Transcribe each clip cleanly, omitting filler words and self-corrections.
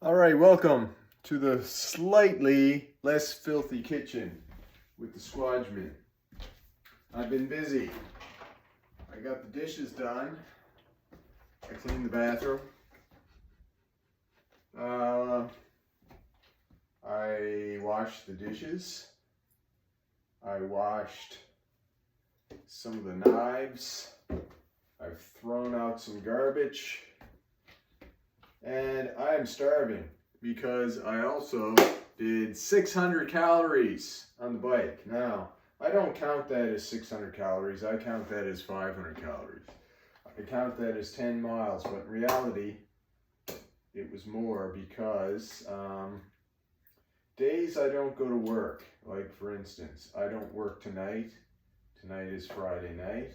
All right, welcome to the slightly less filthy kitchen with the Squadgeman. I've been busy. I got the dishes done. I cleaned the bathroom. I washed the dishes. I washed some of the knives. I've thrown out some garbage. And I am starving because I also did 600 calories on the bike. Now, I don't count that as 600 calories. I count that as 500 calories. I count that as 10 miles, but in reality, it was more because days I don't go to work. Like, for instance, I don't work tonight. Tonight is Friday night.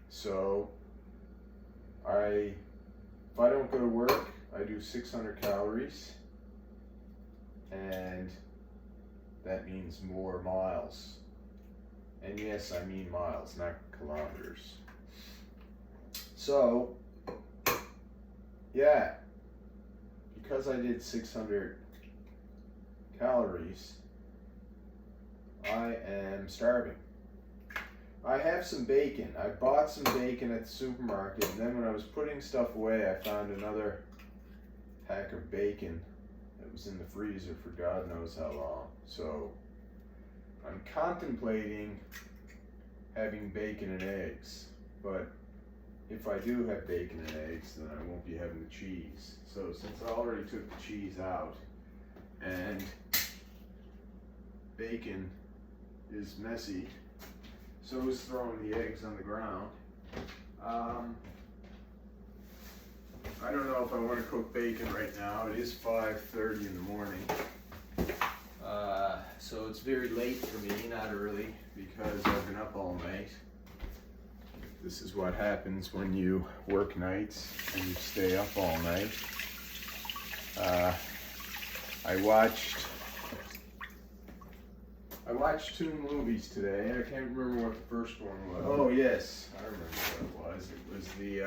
So, if I don't go to work, I do 600 calories, and that means more miles. And yes, I mean miles, not kilometers. So, yeah, because I did 600 calories, I am starving. I have some bacon. I bought some bacon at the supermarket, and then when I was putting stuff away, I found another pack of bacon that was in the freezer for God knows how long. So I'm contemplating having bacon and eggs, but if I do have bacon and eggs, then I won't be having the cheese. So since I already took the cheese out and bacon is messy, so is throwing the eggs on the ground. I don't know if I want to cook bacon right now. It is 5:30 in the morning. So it's very late for me, not early, because I've been up all night. This is what happens when you work nights and you stay up all night. I watched two movies today. I can't remember what the first one was. Oh yes, I remember what it was. It was the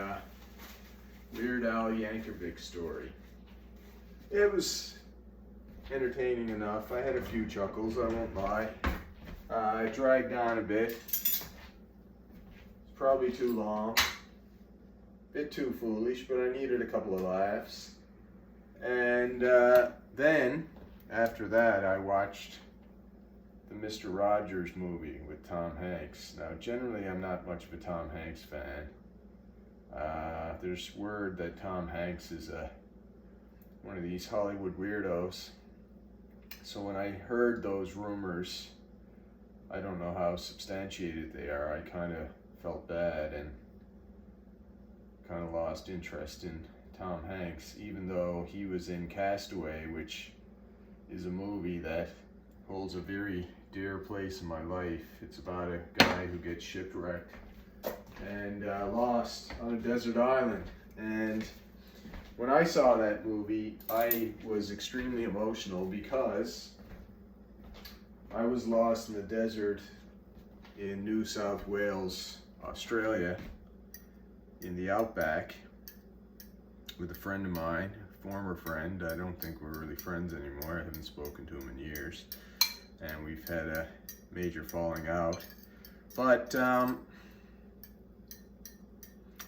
Weird Al Yankovic story. It was entertaining enough. I had a few chuckles, I won't lie. I dragged on a bit. It's probably too long. Bit too foolish, but I needed a couple of laughs. And then, after that, I watched the Mr. Rogers movie with Tom Hanks. Now, generally, I'm not much of a Tom Hanks fan. There's word that Tom Hanks is one of these Hollywood weirdos. So when I heard those rumors, I don't know how substantiated they are, I kind of felt bad and kind of lost interest in Tom Hanks, even though he was in Castaway, which is a movie that holds a very dear place in my life. It's about a guy who gets shipwrecked and lost on a desert island. And when I saw that movie, I was extremely emotional because I was lost in the desert in New South Wales, Australia, in the outback with a friend of mine, a former friend. I don't think we're really friends anymore. I haven't spoken to him in years, and we've had a major falling out. But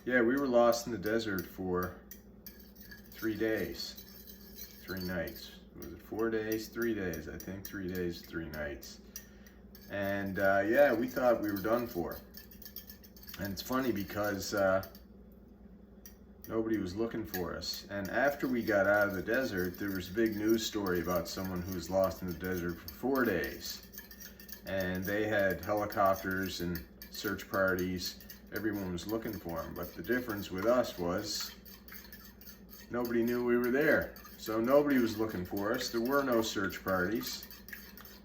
yeah, we were lost in the desert for 3 days, 3 nights. Was it 4 days? 3 days, I think. 3 days, 3 nights. And yeah, we thought we were done for. And it's funny because nobody was looking for us. And after we got out of the desert, there was a big news story about someone who was lost in the desert for 4 days. And they had helicopters and search parties. Everyone was looking for him. But the difference with us was nobody knew we were there. So nobody was looking for us. There were no search parties.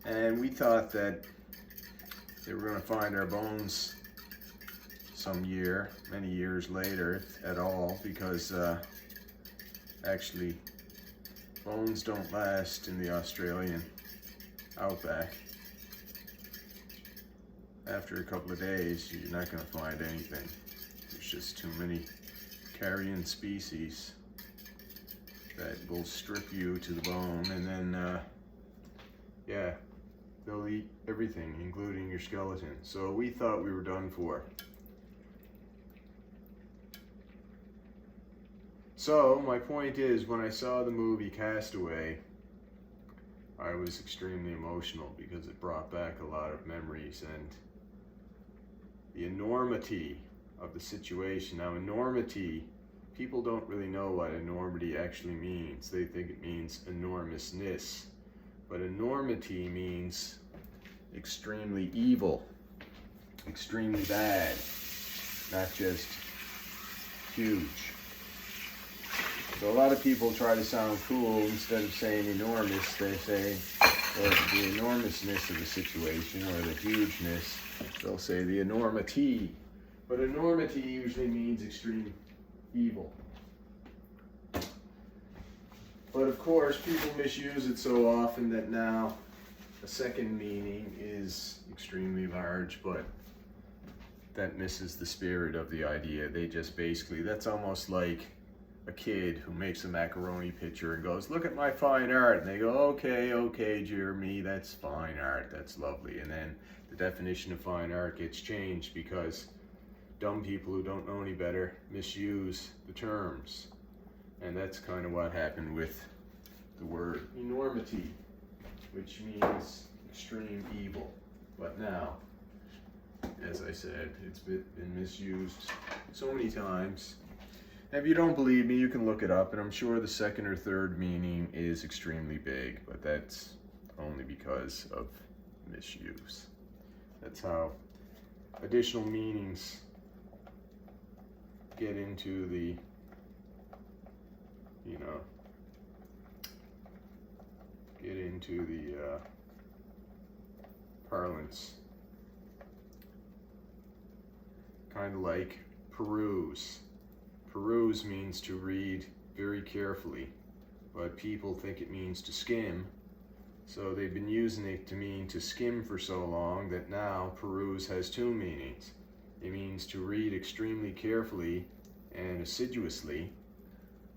And we thought that they were going to find our bones some year, many years later, if at all, because actually bones don't last in the Australian outback. After a couple of days, you're not going to find anything. There's just too many carrion species that will strip you to the bone, and then, yeah, they'll eat everything, including your skeleton. So we thought we were done for. So my point is, when I saw the movie Castaway, I was extremely emotional because it brought back a lot of memories and the enormity of the situation. Now, enormity, people don't really know what enormity actually means. They think it means enormousness. But enormity means extremely evil, extremely bad, not just huge. So a lot of people try to sound cool. Instead of saying enormous, they say, or the enormousness of the situation, or the hugeness, they'll say the enormity. But enormity usually means extreme evil. But of course, people misuse it so often that now a second meaning is extremely large, but that misses the spirit of the idea. They just basically, that's almost like a kid who makes a macaroni picture and goes, look at my fine art. And they go, okay, Jeremy, that's fine art, that's lovely. And then the definition of fine art gets changed because dumb people who don't know any better misuse the terms. And that's kind of what happened with the word enormity, which means extreme evil. But now, as I said, it's been misused so many times. If you don't believe me, you can look it up, and I'm sure the second or third meaning is extremely big, but that's only because of misuse. That's how additional meanings get into the, get into the parlance. Kind of like peruse. Peruse means to read very carefully, but people think it means to skim. So they've been using it to mean to skim for so long that now peruse has two meanings. It means to read extremely carefully and assiduously,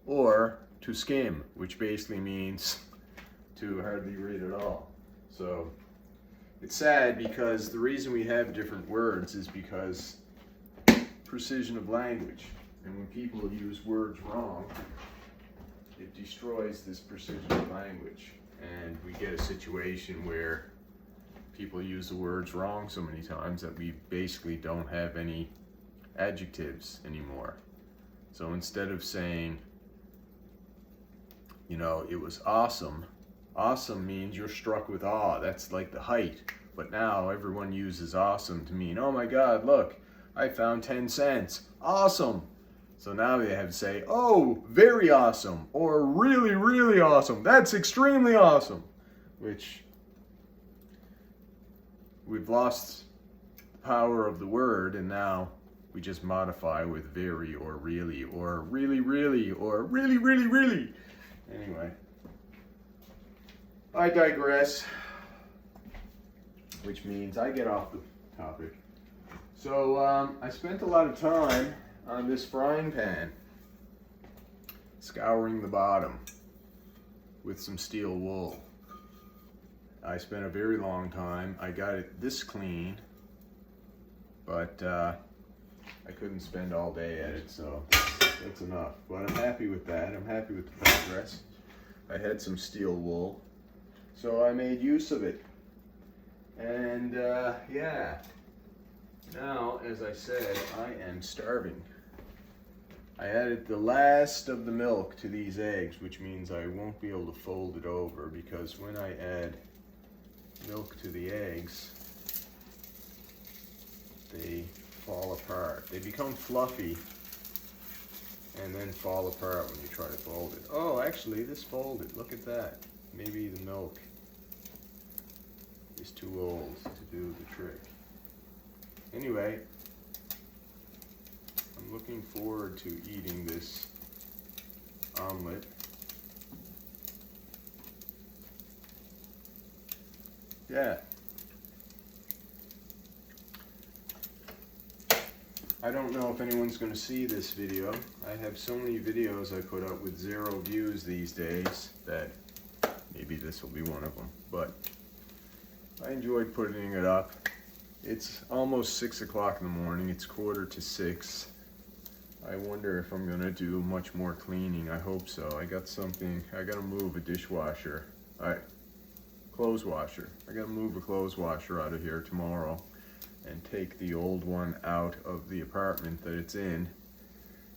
or to skim, which basically means to hardly read at all. So it's sad because the reason we have different words is because precision of language. And when people use words wrong, it destroys this precision of language. And we get a situation where people use the words wrong so many times that we basically don't have any adjectives anymore. So instead of saying, it was awesome, awesome means you're struck with awe. That's like the height. But now everyone uses awesome to mean, oh my God, look, I found 10 cents. Awesome. So now they have to say, oh, very awesome, or really, really awesome. That's extremely awesome. Which we've lost the power of the word, and now we just modify with very or really or really, or really, really. Anyway, I digress, which means I get off the topic. So I spent a lot of time on this frying pan, scouring the bottom with some steel wool. I spent a very long time. I got it this clean, but I couldn't spend all day at it, so that's enough. But I'm happy with that. I'm happy with the progress. I had some steel wool, so I made use of it. And yeah. Now, as I said, I am starving. I added the last of the milk to these eggs, which means I won't be able to fold it over, because when I add milk to the eggs, they fall apart. They become fluffy and then fall apart when you try to fold it. Oh, actually, this folded. Look at that. Maybe the milk is too old to do the trick. Anyway, I'm looking forward to eating this omelet. Yeah. I don't know if anyone's going to see this video. I have so many videos I put up with 0 views these days that maybe this will be one of them. But I enjoyed putting it up. It's almost 6 o'clock in the morning. It's 5:45. I wonder if I'm gonna do much more cleaning. I hope so. I gotta move a dishwasher. Clothes washer. I gotta move a clothes washer out of here tomorrow and take the old one out of the apartment that it's in.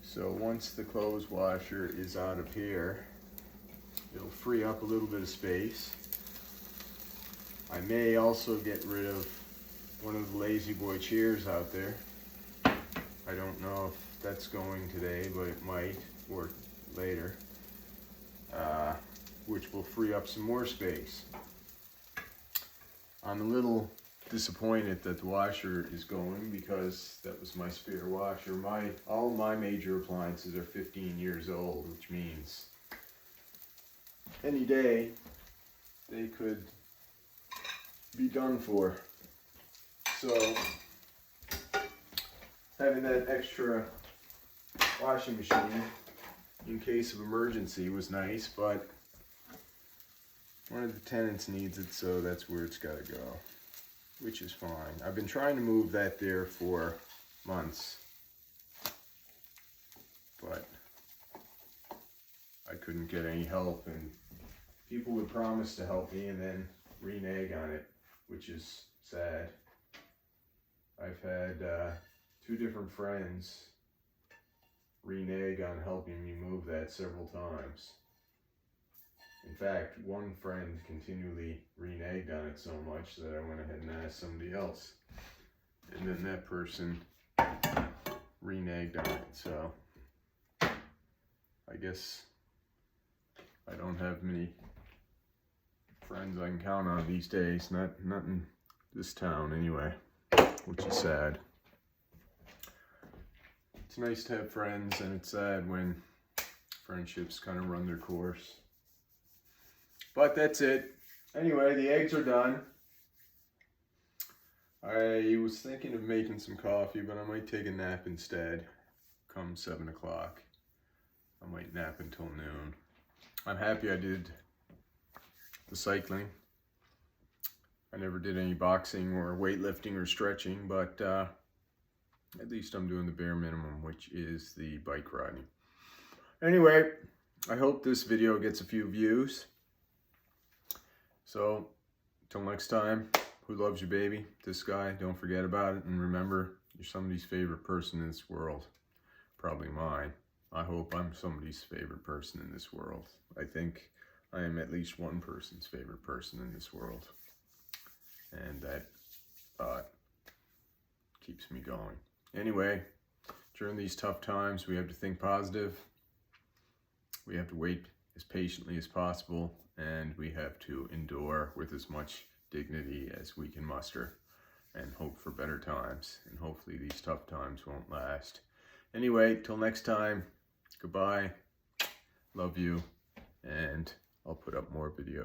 So once the clothes washer is out of here, it'll free up a little bit of space. I may also get rid of one of the Lazy Boy chairs out there. I don't know if that's going today, but it might, or later, which will free up some more space. I'm a little disappointed that the washer is going because that was my spare washer. All my major appliances are 15 years old, which means any day they could be done for. So having that extra washing machine in case of emergency was nice, but one of the tenants needs it, so that's where it's got to go, which is fine. I've been trying to move that there for months, but I couldn't get any help, and people would promise to help me and then renege on it, which is sad. I've had 2 different friends renege on helping me move that several times. In fact, one friend continually reneged on it so much that I went ahead and asked somebody else. And then that person reneged on it. So I guess I don't have many friends I can count on these days. Not in this town anyway, which is sad. It's nice to have friends, and it's sad when friendships kind of run their course. But that's it. Anyway, the eggs are done. I was thinking of making some coffee, but I might take a nap instead. Come 7 o'clock. I might nap until noon. I'm happy I did the cycling. I never did any boxing or weightlifting or stretching, but at least I'm doing the bare minimum, which is the bike riding. Anyway, I hope this video gets a few views. So, till next time, who loves you, baby? This guy, don't forget about it. And remember, you're somebody's favorite person in this world. Probably mine. I hope I'm somebody's favorite person in this world. I think I am at least one person's favorite person in this world. And that thought keeps me going. Anyway, during these tough times, we have to think positive. We have to wait as patiently as possible, and we have to endure with as much dignity as we can muster and hope for better times. And hopefully these tough times won't last. Anyway, till next time, goodbye. Love you, and I'll put up more videos.